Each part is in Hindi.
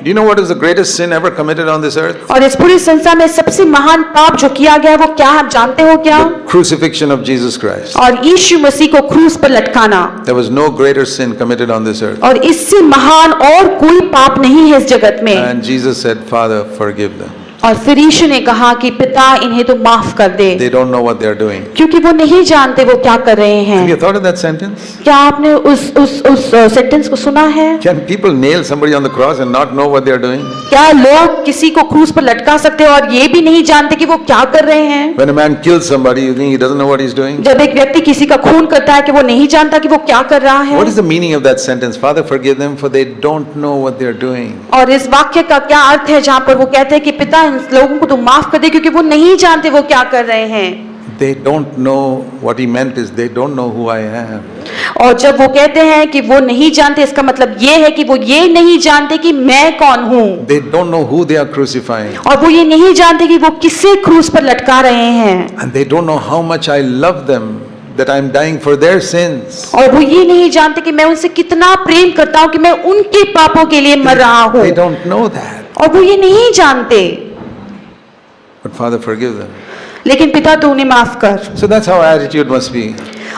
Do you know what is the greatest sin ever committed on this earth? और इस पूरी संसार में सबसे महान पाप जो किया गया वो क्या आप जानते हो क्या? The crucifixion of Jesus Christ. और यीशु मसीह को क्रूस पर लटकाना। There was no greater sin committed on this earth. और इससे महान और कोई पाप नहीं है इस जगत में। And Jesus said, Father, forgive them. और फिर यीशु ने कहा कि पिता इन्हें तो माफ कर दे, They don't know what they are doing. क्योंकि वो नहीं जानते वो क्या कर रहे Have you हैं। thought of that sentence? क्या आपने उस सेंटेंस को सुना है? Can people nail somebody on the cross and not know what they are doing? क्या लोग किसी को क्रूस पर लटका सकते हैं और ये भी नहीं जानते कि वो क्या कर रहे हैं? When a man kills somebody, you think he doesn't know what he's doing? जब एक व्यक्ति किसी का खून करता है कि वो नहीं जानता कि वो क्या कर रहा है। What is the meaning of that sentence? Father, forgive them, for they don't know what they are doing. और इस वाक्य का क्या अर्थ है जहाँ पर वो कहते हैं कि पिता इन लोगों को तो माफ कर दे क्योंकि वो नहीं जानते वो क्या कर रहे हैं। They don't know. What he meant is they don't know who I am. और जब वो कहते हैं कि वो नहीं जानते, इसका मतलब ये है कि वो ये नहीं जानते कि मैं कौन हूँ। They don't know who they are crucifying. और वो ये नहीं जानते कि वो किसे क्रूस पर लटका रहे हैं। And they don't know how much I love them, that I am dying for their sins. और वो ये नहीं जानते कि मैं उनसे कितना प्रेम करता हूँ कि मैं उनके पापों के लिए मर रहा हूँ। They don't know that. और वो ये नहीं जानते। But Father, forgive them. लेकिन पिता तू उन्हें माफ कर। So that's how our attitude must be.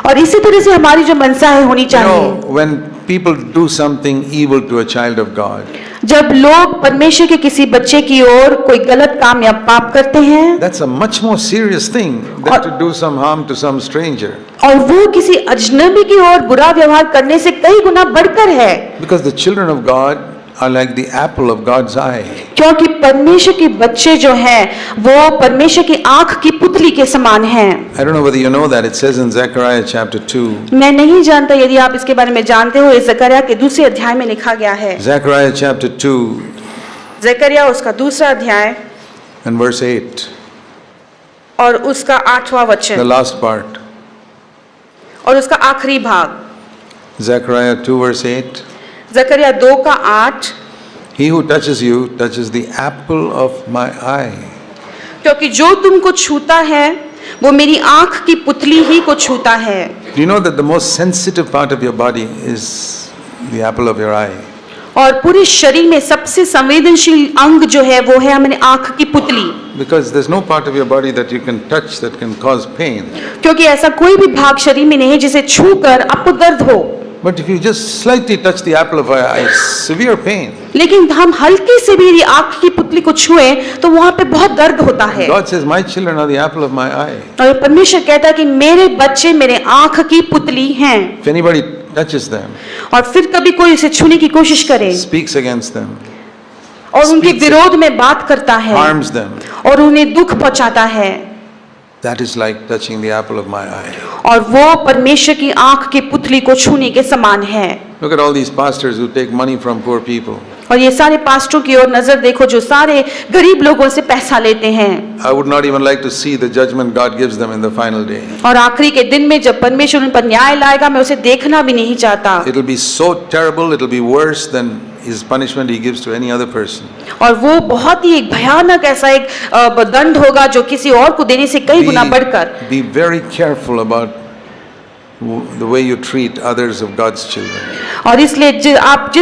और इसी तरह से हमारी जो मनसा है होनी You चाहिए। know, when people do something evil to a child of God, जब लोग परमेश्वर के किसी बच्चे की ओर कोई गलत काम या पाप करते हैं, that's a much more serious thing than to do some harm to some stranger. और वो किसी अजनबी की ओर बुरा व्यवहार करने से कई गुना बढ़कर है। Because the children of God are like the apple of God's eye. क्योंकि परमेश्वर के बच्चे जो हैं वो परमेश्वर की आंख की पुतली के समान हैं। I don't know whether you know that. It says in Zechariah chapter 2. मैं नहीं जानता यदि आप इसके बारे में जानते हो, इस जकरिया के दूसरे अध्याय में लिखा गया है। Zechariah chapter 2 जकरिया उसका दूसरा अध्याय and verse 8. और उसका 8वां The वचन last part. और उसका आखिरी भाग। Zechariah 2 verse 8. जकरिया 2 का 8। He who touches you touches the apple of my eye. क्योंकि जो तुमको छूता है वो मेरी आंख की पुतली ही को छूता है। Do you know that the most sensitive part of your body is the apple of your eye? और पूरे शरीर में सबसे संवेदनशील अंग जो है वो है हमारी आंख की पुतली। Because there's no part of your body that you can touch that can cause pain. क्योंकि ऐसा कोई भी भाग शरीर में नहीं है जिसे छूकर आपको दर्द हो। But if you just slightly touch the apple of my eye, severe pain. लेकिन हम हल्के से भी आंख की पुतली को छुए तो वहां पे बहुत दर्द होता है। God says, my children are the apple of my eye. और परमेश्वर कहता है कि मेरे बच्चे मेरे आंख की पुतली हैं। If anybody touches them, और फिर कभी कोई इसे छूने की कोशिश करे speaks against them, और उनके speaks विरोध में बात करता है harms them, और उन्हें दुख पहुंचाता है, that is like touching the apple of my eye. और वो परमेश्वर की आंख की पुतली को छूने के समान है। Look at all these pastors who take money from poor people. और ये सारे पास्टरों की ओर नजर देखो जो सारे गरीब लोगों से पैसा लेते हैं। I would not even like to see the judgment God gives them in the final day. और आखिरी के दिन में जब परमेश्वर उन पर न्याय लाएगा मैं उसे देखना भी नहीं चाहता। It will be so terrible, it will be worse than his punishment he gives to any other person. और वो बहुत ही एक भयानक ऐसा एक दंड होगा जो किसी और को देने से कई गुना बढ़कर। Be very careful about the way you treat others of God's children. और इसलिए आप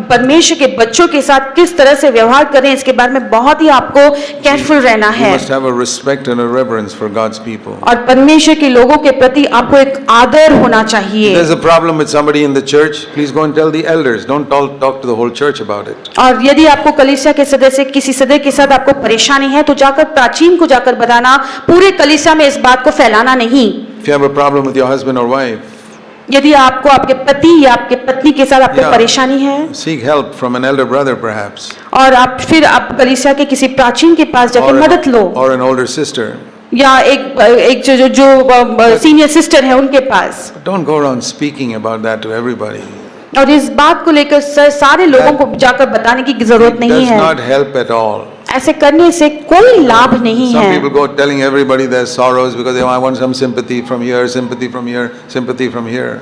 परमेश्वर के बच्चों के साथ किस तरह से व्यवहार करें इसके बारे में बहुत ही आपको केयरफुल रहना You है। must have a respect and a reverence for God's people. और परमेश्वर के लोगों के प्रति आपको एक आदर होना If चाहिए। there's a problem with somebody in the church, please go and tell the elders. Don't talk to the whole church about it. और यदि आपको कलीसिया के सदस्य किसी सदस्य के साथ आपको परेशानी है तो जाकर प्राचीन को जाकर बताना, पूरे कलीसिया में इस बात को फैलाना नहीं। If you have a problem with your husband or wife, यदि आपको आपके पति या आपके पत्नी के साथ आपको परेशानी है, seek help from an elder brother perhaps, और फिर आप कलीसिया के किसी प्राचीन के पास जाकर मदद लो, or an older sister. या एक जो सीनियर सिस्टर है उनके पास। Don't go around speaking about that to everybody. और इस बात को लेकर सारे लोगों को जाकर बताने की जरूरत नहीं Does है। not help at all. ऐसे करने से कोई लाभ नहीं Some है। people go telling everybody their sorrows because I want some sympathy from here, sympathy from here, sympathy from here.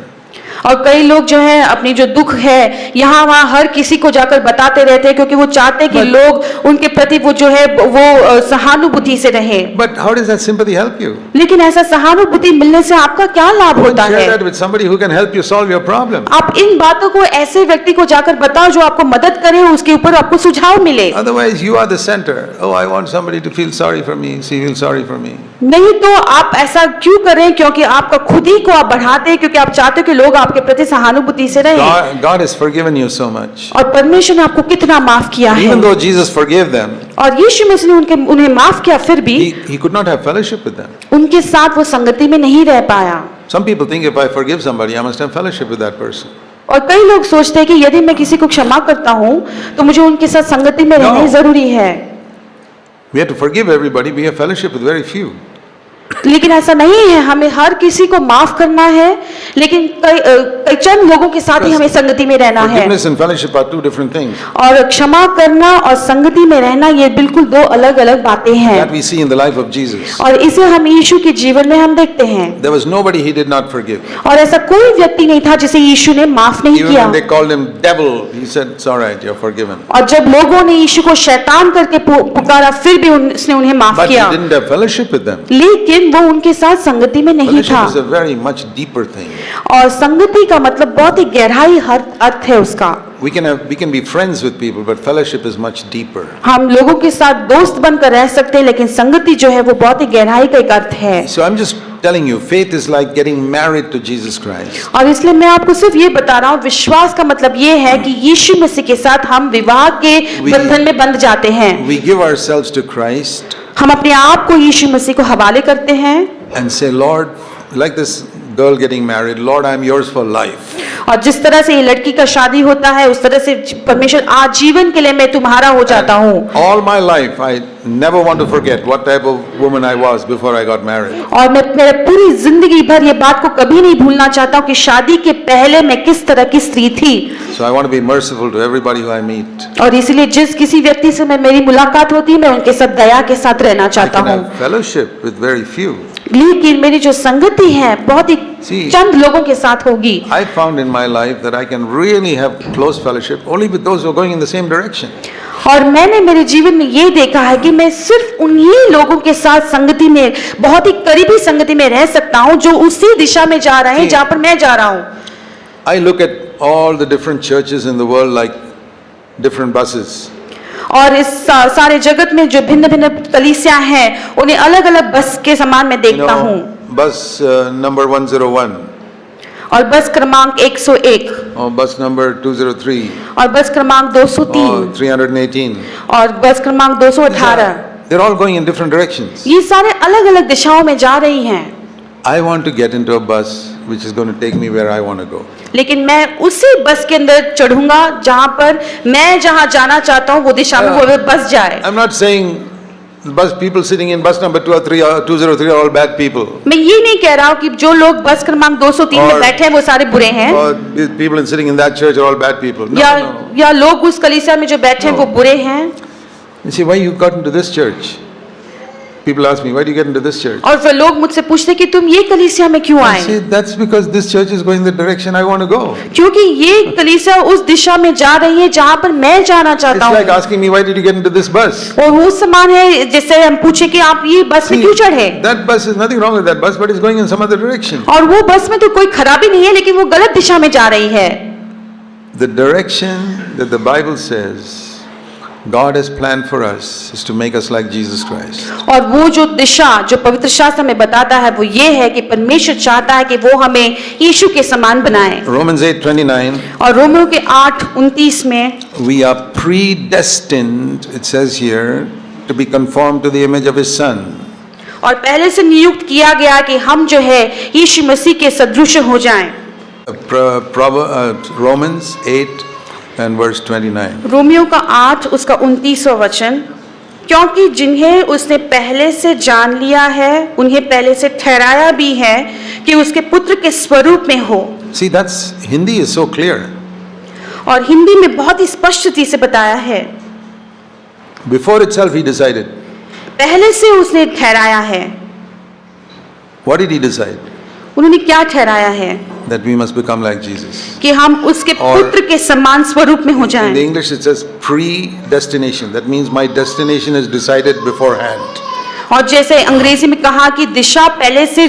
और कई लोग जो है अपनी जो दुख है यहाँ वहाँ हर किसी को जाकर बताते रहते हैं, क्योंकि वो चाहते हैं कि लोग उनके प्रति वो जो है वो सहानुभूति से रहे। But how does that sympathy help you? लेकिन ऐसा सहानुभूति मिलने से आपका क्या लाभ Go and होता share है? that with somebody who can help you solve your problem. आप इन बातों को ऐसे व्यक्ति को जाकर बताओ जो आपको मदद करे, उसके ऊपर आपको सुझाव मिले। Otherwise, you are the center. Oh, I want somebody to feel sorry for me. She feels sorry for me. नहीं तो आप ऐसा क्यों करें? क्योंकि आपका खुद ही को आप बढ़ाते हैं, क्योंकि आप चाहते हो कि लोग आपके प्रति सहानुभूति से रहें। God has forgiven you so much. और परमेश्वर ने आपको कितना माफ किया है। Even though Jesus forgave them, और यीशु मसीह ने उन्हें माफ किया, फिर भी he could not have fellowship with them. उनके साथ वो संगति में नहीं रह पाया। Some people think if I forgive somebody, I must have fellowship with that person. और कई लोग सोचते हैं कि यदि मैं किसी को क्षमा करता हूँ तो मुझे उनके साथ संगति में रहना ही जरूरी है। We have to forgive everybody. We have fellowship with very few. लेकिन ऐसा नहीं है, हमें हर किसी को माफ करना है, लेकिन कई चंद लोगों के साथ ही हमें संगति में रहना है। Forgiveness and fellowship are two different things. और क्षमा करना और संगति में रहना ये बिल्कुल दो अलग अलग बातें हैं। That we see in the life of Jesus. और इसे हम यीशु के जीवन में हम देखते हैं। There was nobody he did not forgive. और ऐसा कोई व्यक्ति नहीं था जिसे यीशु ने माफ नहीं Even किया। when they called him devil, he said, "It's all right, you're forgiven." और जब लोगों ने यीशु को शैतान करके पुकारा, फिर भी उसने उन्हें माफ But he किया। didn't have fellowship with them. लेकिन वो उनके साथ संगति में नहीं Fellowship था। is a very much deeper thing. और संगति का मतलब बहुत ही गहराई हर अर्थ है उसका। We can be friends with people, but fellowship is much deeper. हम लोगों के साथ दोस्त बनकर रह सकते हैं, लेकिन संगति जो है वो बहुत ही गहराई का एक अर्थ है। So I'm just telling you, faith is like getting married to Jesus Christ. और इसलिए मैं आपको सिर्फ ये बता रहा हूँ, विश्वास का मतलब ये है कि यीशु मसीह के साथ हम विवाह के बंधन में बंध जाते हैं। We give ourselves to Christ हम अपने आप को यीशु मसीह को हवाले करते हैं and say, Lord, like this girl getting married, Lord, I'm yours for life. और जिस तरह से ये लड़की का शादी होता है उस तरह से परमेश्वर आजीवन के लिए मैं तुम्हारा हो जाता हूँ। All my life, I never want to forget what type of woman I was before I got married. और मैं मेरे पूरी जिंदगी भर ये बात को कभी नहीं भूलना चाहता हूँ कि शादी के पहले मैं किस तरह की स्त्री थी। So I want to be merciful to everybody who I meet. और इसीलिए जिस किसी व्यक्ति से मेरी मुलाकात होती है मैं उनके साथ दया के साथ रहना I चाहता can हूँ। have fellowship with very few. लेकिन मेरी जो संगति है बहुत ही See, चंद लोगों के साथ होगी। I found in my life that I can really have close fellowship only with those who are going in the same direction. और मैंने मेरे जीवन में ये देखा है कि मैं सिर्फ उन्हीं लोगों के साथ संगति में, बहुत ही करीबी संगति में रह सकता हूँ जो उसी दिशा में जा रहे हैं जहाँ पर मैं जा रहा हूँ। I look at all the different churches in the world like different buses. और इस सारे जगत में जो भिन्न भिन्न कलीसियां हैं उन्हें अलग अलग बस के समान मैं देखता हूँ। Bus number 101 और बस क्रमांक 101 or bus number 203 और बस क्रमांक 203 or 318. और बस क्रमांक 218, They're all going in different directions. ये सारे अलग अलग दिशाओं में जा रही हैं। I want to get into a bus which is going to take me where I want to go. लेकिन मैं उसी बस के अंदर चढ़ूंगा जहां पर मैं जहां जाना चाहता हूं वो दिशा में वो बस जाए। I'm not saying bus people sitting in bus number 203 or 203 are all bad people. मैं ये नहीं कह रहा हूँ कि जो लोग बस क्रमांक 203 में बैठे हैं वो सारे बुरे हैं, Or people sitting in that church are all bad people. No, no. या लोग उस कलीसिया में जो बैठे हैं वो बुरे हैं। You see, why you got into this church? People ask me, why do you get into this church? और फिर लोग मुझसे पूछते कि तुम ये कलीसिया में क्यों I आए? say, that's because this church is going the direction I want to go. क्योंकि ये कलीसिया उस दिशा में जा रही है जहाँ पर मैं जाना It's चाहता like हूँ। asking me, why did you get into this bus? और वो समान है जिससे हम पूछे कि आप ये बस में क्यों चढ़े? That bus is nothing wrong with that bus, but it's going in some other direction. और वो बस में तो कोई खराबी नहीं है, लेकिन वो गलत दिशा में जा रही है। The direction that the Bible says God has planned for us is to make us like Jesus Christ. और वो जो दिशा जो पवित्र शास्त्र में बताता है वो ये है कि परमेश्वर चाहता है कि वो हमें यीशु के समान बनाए। Romans 8:29. और रोमियो के 8:29 में We are predestined, it says here, to be conformed to the image of His Son. और पहले से नियुक्त किया गया कि हम जो है यीशु मसीह के सदृश हो जाएं। Romans 8 and verse 29. रोमियो का 8 उसका 29वां वचन, क्योंकि जिन्हें उसने पहले से जान लिया है उन्हें पहले से ठहराया भी है कि उसके पुत्र के स्वरूप में हो। See, that's Hindi is so clear. और हिंदी में बहुत ही स्पष्टता से बताया है। Before itself he decided. पहले से उसने ठहराया है। What did he decide? उन्होंने क्या ठहराया है? that we must become like Jesus. कि हम उसके और- पुत्र के समान स्वरूप में हो In जाएं। the English it says predestination. That means my destination is decided beforehand. और जैसे अंग्रेजी में कहा कि दिशा पहले से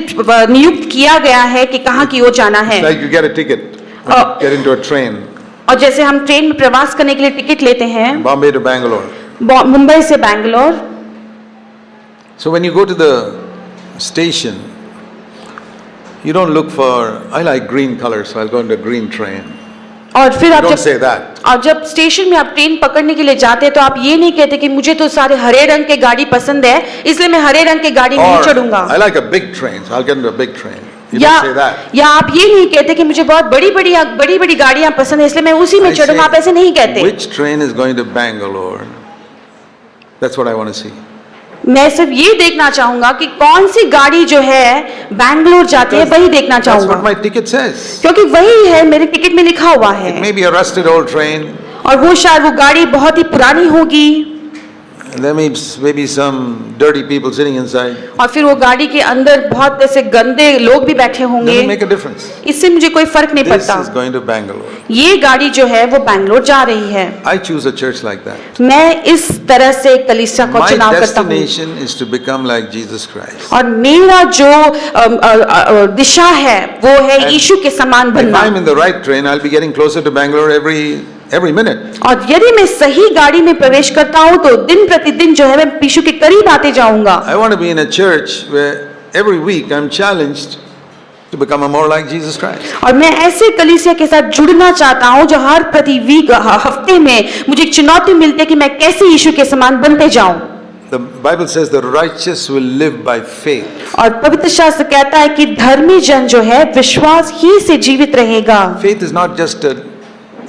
नियुक्त किया गया है कि कहाँ की ओर जाना है। It's like you get a ticket, when you get into a train, और जैसे हम ट्रेन में प्रवास करने के लिए टिकट लेते हैं Bombay to Bangalore. मुंबई से Bangalore, So when you go to the station, you don't look for, I like green color, so I'll go into a green train. और फिर You आप don't जब say that. और जब स्टेशन में आप ट्रेन पकड़ने के लिए जाते हैं तो आप ये नहीं कहते कि मुझे तो सारे हरे रंग के गाड़ी पसंद है इसलिए मैं हरे रंग के गाड़ी में ही Or चढ़ूंगा। I like a big train, so I'll get into a big train. You या don't say that. या आप ये नहीं कहते कि मुझे बहुत बड़ी बड़ी गाड़ियां पसंद है इसलिए मैं उसी में I चढ़ूंगा, आप ऐसे नहीं say, कहते। which train is going to Bangalore? That's what I want to see. मैं सिर्फ ये देखना चाहूंगा कि कौन सी गाड़ी जो है बैंगलोर जाती है वही देखना That's what चाहूंगा, my ticket says. क्योंकि वही है मेरे टिकट में लिखा हुआ It है। may be a rusted old train. और वो शायद वो गाड़ी बहुत ही पुरानी होगी And there may be some dirty people sitting inside. और फिर वो गाड़ी के अंदर बहुत ऐसे गंदे लोग भी बैठे Doesn't होंगे, make a difference. इससे मुझे कोई फर्क नहीं This पड़ता। is going to Bangalore. ये गाड़ी जो है वो बैंगलोर जा रही है। I choose a church like that. मैं इस तरह से कलीसिया को My चुनाव करता हूँ destination is to become like Jesus Christ. और मेरा जो दिशा है वो है And यीशु के समान If बनना। I'm in the right train, I'll be getting closer to Bangalore every minute. और यदि मैं सही गाड़ी में प्रवेश करता हूँ तो दिन प्रतिदिन जो है मैं यीशु के करीब आते जाऊंगा। I want to be in a church where every week I'm challenged to become more like Jesus Christ. और मैं ऐसे कलीसिया के साथ जुड़ना चाहता हूँ जो हर प्रति वीक हफ्ते में मुझे एक चुनौती मिलती है कि मैं कैसे यीशु के समान बनते जाऊं। The Bible says the righteous will live by faith. और पवित्र शास्त्र कहता है कि धर्मी जन जो है विश्वास ही से जीवित रहेगा। Faith is not just an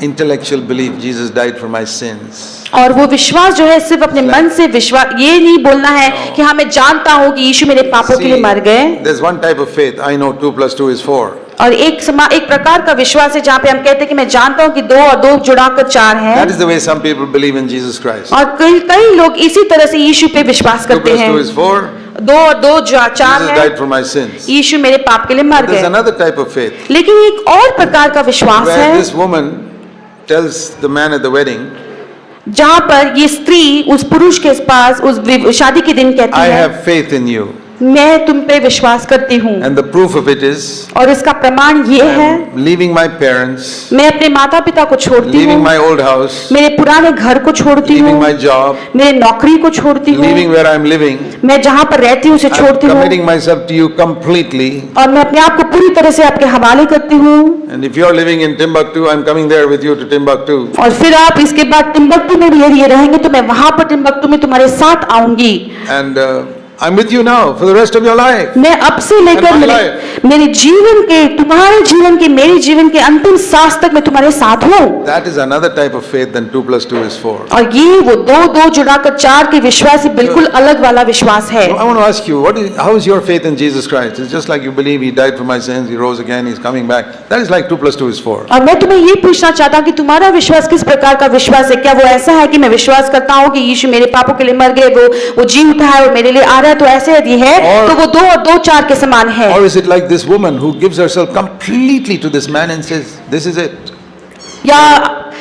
intellectual belief Jesus died for my sins. और वो विश्वास जो है सिर्फ अपने मन से विश्वास, ये नहीं बोलना है कि हाँ मैं जानता हूँ कि यीशु मेरे पापों के लिए मर गए। There's one type of faith. I know 2 + 2 is 4. और एक प्रकार का विश्वास है जहाँ पे हम कहते हैं कि मैं जानता हूँ कि 2 और 2 जुड़ाकर 4 है। That is the way some people believe in Jesus Christ. और कई लोग इसी तरह से यीशु पे विश्वास 2 करते + हैं। 2 is 4. 2 और 2 4 Jesus है, died for my sins. यीशु मेरे पाप के लिए मर There's गए। another type of faith लेकिन एक और प्रकार का विश्वास where है this woman tells the man at the wedding, जहाँ पर ये स्त्री उस पुरुष के पास उस शादी के दिन कहती I है have faith in you. मैं तुम पे विश्वास करती हूँ। And the proof of it is, और इसका प्रमाण ये है I'm leaving my parents, मैं अपने माता पिता को छोड़ती leaving हूँ, my old house, मेरे पुराने घर को छोड़ती हूँ, leaving my job, मेरे नौकरी को छोड़ती हूँ, leaving where I'm living. मैं जहाँ पर रहती हूँ उसे I'm छोड़ती हूँ committing myself to you completely. और मैं अपने आप को पूरी तरह से आपके हवाले करती हूँ। And if you're living in Timbuktu, I'm coming there with you to Timbuktu. और फिर आप इसके बाद टिम्बकटू में भी यदि रहेंगे तो मैं वहां पर टिम्बकटू में तुम्हारे साथ आऊंगी। And I'm with you now for the rest of your life. मैं अब से लेकर And my मेरे जीवन के तुम्हारे जीवन के मेरे जीवन के अंतिम सांस तक मैं तुम्हारे साथ हूँ। That is another type of faith than 2 + 2 is 4. और ये वो 2 जुड़ाकर 4 के विश्वास ही बिल्कुल अलग वाला विश्वास है। So I want to ask you, how is your faith in Jesus Christ? It's just like you believe He died for my sins, He rose again, He's coming back. That is like 2 + 2 is 4. और मैं तुम्हें ये पूछना चाहता हूँ कि तुम्हारा विश्वास किस प्रकार का विश्वास है? क्या वो ऐसा है कि मैं विश्वास करता हूँ कि यीशु मेरे पापों के लिए मर गए, वो जी उठा है और मेरे लिए आ रहा है, तो ऐसे यदि है तो वो 2 और 2 4 के समान है। Or is it like this woman who gives herself completely to this man and says, this is it या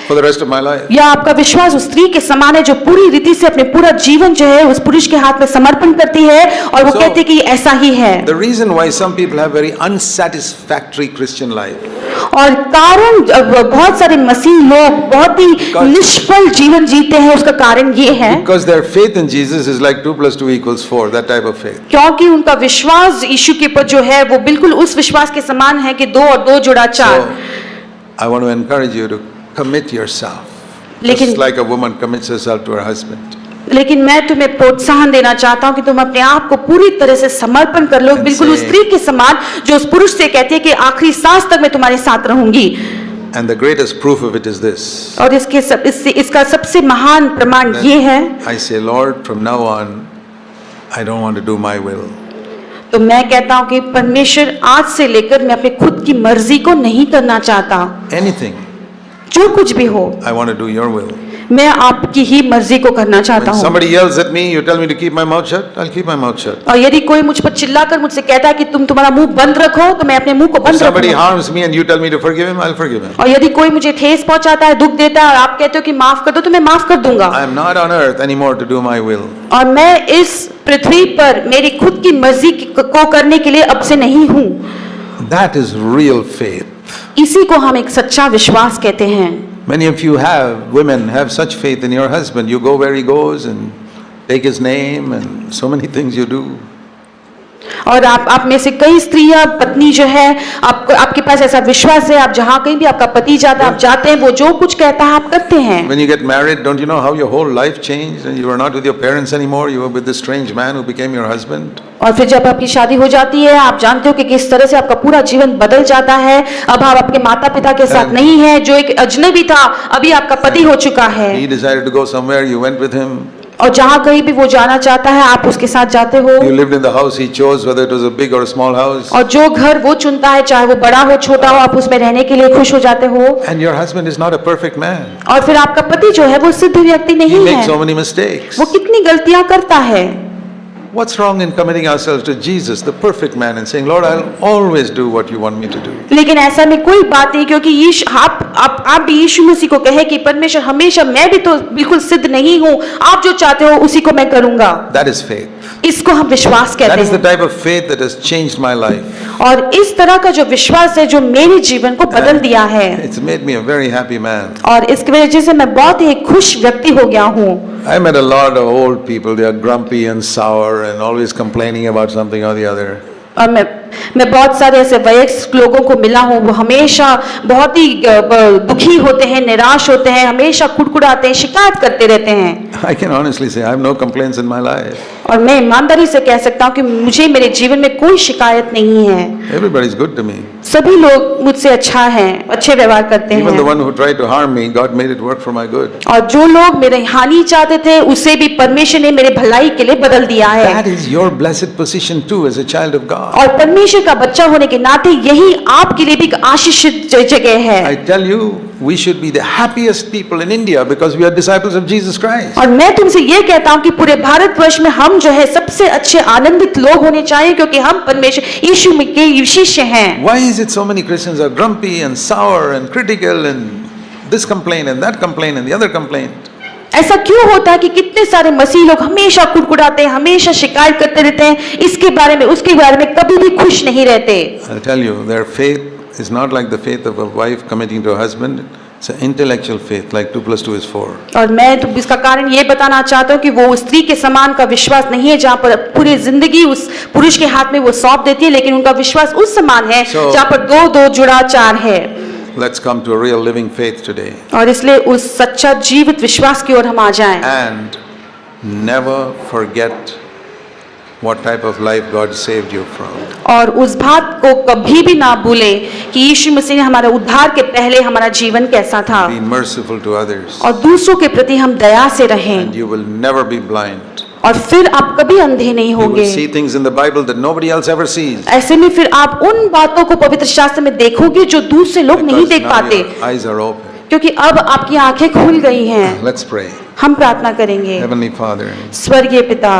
for the rest of my life? या आपका विश्वास उस स्त्री के समान है जो पूरी रीति से अपने पूरा जीवन जो है उस पुरुष के हाथ में समर्पण करती है और वो So, कहती है कि ऐसा ही है। The reason why some people have very unsatisfactory Christian life, और कारण बहुत सारे मसीह लोग बहुत ही निष्फल जीवन जीते हैं उसका कारण ये है because their faith in Jesus is like 2 + 2 = 4, that type of faith. क्योंकि उनका विश्वास यीशु के ऊपर जो है वो बिल्कुल उस विश्वास के समान है कि 2 और 2 जुड़ा 4। So I want to encourage you to commit yourself, लेकिन- just like a woman commits herself to her husband. लेकिन मैं तुम्हें प्रोत्साहन देना चाहता हूँ कि तुम अपने आप को पूरी तरह से समर्पण कर लो, बिल्कुल उस स्त्री के समान जो उस पुरुष से कहती है कि आखिरी सांस तक मैं तुम्हारे साथ रहूंगी। And the greatest proof of it is this. और इसका सबसे महान प्रमाण ये है, I say, Lord, from now on, I don't want to do my will. तो मैं कहता हूँ कि परमेश्वर आज से लेकर मैं अपने खुद की मर्जी को नहीं करना चाहता। Anything, जो कुछ भी हो I want to do your will. मैं आपकी ही मर्जी को करना चाहता When हूँ। somebody yells at me, you tell me to keep my mouth shut, I'll keep my mouth shut. और यदि कोई मुझ पर चिल्लाकर मुझसे कहता है कि तुम तुम्हारा मुंह बंद रखो, तो मैं अपने मुंह को If बंद somebody रखूंगा। harms me and you tell me to forgive him, I'll forgive him. और यदि कोई मुझे ठेस पहुंचाता है, दुख देता है और आप कहते हो कि माफ कर दो, तो मैं माफ कर दूंगा। I am not on earth anymore to do my will. और मैं इस पृथ्वी पर मेरी खुद की मर्जी को करने के लिए अब से नहीं हूँ। That is real faith. इसी को हम एक सच्चा विश्वास कहते हैं। Many of you women have such faith in your husband. You go where he goes and take his name and so many things you do. और आप में से कई स्त्रियां, पत्नी जो है, आपके पास ऐसा विश्वास है, आप जहाँ कहीं भी आपका पति जाता है, आप जाते हैं, वो जो कुछ कहता है आप करते हैं। When you get married, don't you know how your whole life changed and you were not with your parents anymore, you were with this strange man who became your husband? और फिर जब आपकी शादी हो जाती है, आप जानते हो कि किस तरह से आपका पूरा जीवन बदल जाता है। अब आप आपके माता पिता के साथ नहीं है, जो एक अजनबी था अभी आपका पति हो चुका है। He decided to go somewhere, you went with him. और जहाँ कहीं भी वो जाना चाहता है, आप उसके साथ जाते हो। You lived in the house he chose, whether it was a big or a small house. और जो घर वो चुनता है, चाहे वो बड़ा हो छोटा हो, आप उसमें रहने के लिए खुश हो जाते हो। And your husband is not a perfect man. और फिर आपका पति जो है वो सिद्ध व्यक्ति He नहीं makes है, so many mistakes. वो कितनी गलतियां करता है। What's wrong in committing ourselves to Jesus, the perfect man, and saying, Lord, I'll always do what you want me to do? लेकिन ऐसा में कोई बात नहीं, क्योंकि आप भी यीशु मसीह को कहे कि परमेश्वर हमेशा, मैं भी तो बिल्कुल सिद्ध नहीं हूँ, आप जो चाहते हो उसी को मैं करूंगा। That is faith. इसको हम विश्वास That कहते is the हैं। type of faith that has changed my life. और इस तरह का जो विश्वास है, जो मेरे जीवन को बदल दिया है, It's made me a very happy man. और इसकी वजह से मैं बहुत ही खुश व्यक्ति हो गया हूँ। I met a lot of old people. They are grumpy and sour and always complaining about something or the other. और मैं बहुत सारे ऐसे वयस्क लोगों को मिला हूँ, वो हमेशा बहुत ही दुखी होते हैं, निराश होते हैं, हमेशा कुड़कुड़ाते हैं, शिकायत करते रहते हैं। I can honestly say I have no complaints in my life. और मैं ईमानदारी से कह सकता हूँ कि मुझे मेरे जीवन में कोई शिकायत नहीं है। Everybody is good to me. सभी लोग मुझसे अच्छा हैं, अच्छे व्यवहार करते Even the हैं। one who tried to harm me, God made it work for my good. और जो लोग मेरे हानि चाहते थे, उसे भी परमेश्वर ने मेरे भलाई के लिए बदल दिया है। That is your blessed position too as a child of God. और परमेश्वर का बच्चा होने के नाते यही आपके लिए भी एक आशीषित जगह है। I tell you, we should be the happiest people in India because we are disciples of Jesus Christ. और मैं तुमसे ये कहता हूँ कि पूरे भारतवर्ष में हम जो है सबसे अच्छे आनंदित लोग होने चाहिए, क्योंकि हम परमेश्वर यीशु के शिष्य हैं। Why is it so many Christians are grumpy and sour and critical and this complaint and that complaint and the other complaint? ऐसा क्यों होता है कि कितने सारे मसीह लोग हमेशा कुड़कुड़ाते हैं, हमेशा शिकायत करते रहते हैं, इसके बारे में उसके बारे में, कभी भी खुश नहीं रहते। I'll tell you, their faith is not like the faith of a wife committing to a husband. It's an intellectual faith, like 2 + 2 is 4. और मैं तो इसका कारण ये बताना चाहता हूँ कि वो स्त्री के समान का विश्वास नहीं है, जहाँ पर पूरी जिंदगी उस पुरुष के हाथ में वो सौंप देती है, लेकिन उनका विश्वास उस समान है जहाँ पर 2 जुड़ा 4 है। Let's come to a real living faith today. और इसलिए उस सच्चा जीवित विश्वास की ओर हम आ जाएं। And never forget what type of life God saved you from. और उस बात को कभी भी ना भूलें कि यीशु मसीह ने हमारे उद्धार के पहले हमारा जीवन कैसा था। Be merciful to others. और दूसरों के प्रति हम दया से रहें। And you will never be blind. और फिर आप कभी अंधे नहीं You होंगे। will see things in the Bible that nobody else ever sees. ऐसे में फिर आप उन बातों को पवित्र शास्त्र में देखोगे जो दूसरे लोग नहीं Because देख now पाते, your eyes are open. क्योंकि अब आपकी आंखें खुल गई हैं। Let's pray. हम प्रार्थना करेंगे। Heavenly Father, स्वर्गीय पिता,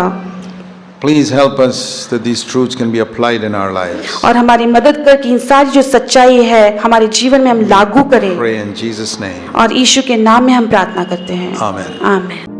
please help us that these truths can be applied in our lives. और हमारी मदद कर कि इन सारी जो सच्चाई है हमारे जीवन में हम लागू करें। Pray in Jesus' name. और यीशु के नाम में हम प्रार्थना करते हैं। Amen. आमीन।